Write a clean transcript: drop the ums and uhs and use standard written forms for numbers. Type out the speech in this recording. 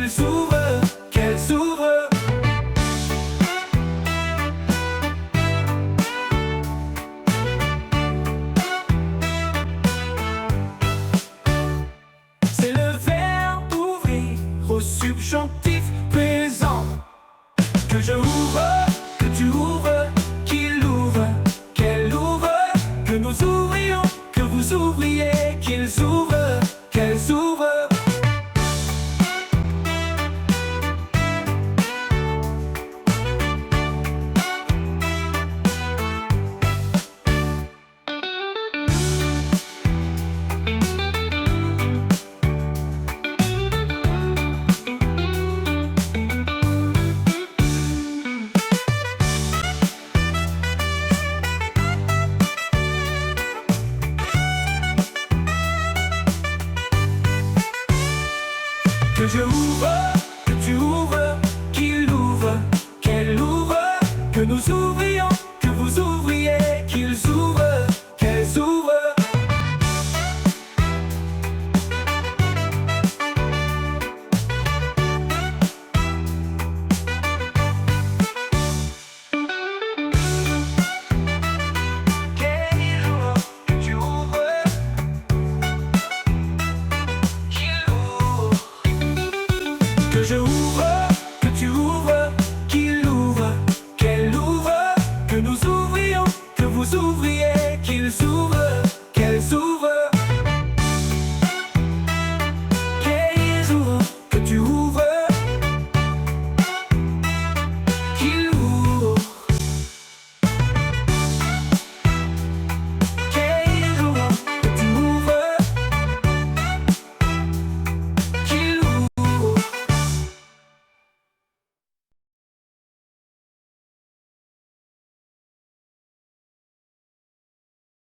qu'ils ouvrent, qu'elles ouvrent. C'est le verbe ouvrir au subjonctif présent. Que je ouvre, que tu ouvres, qu'il ouvre, qu'elle ouvre. Que nous ouvrions, que vous ouvriez, qu'ils ouvrent, qu'elles ouvrent. Que je ouvre.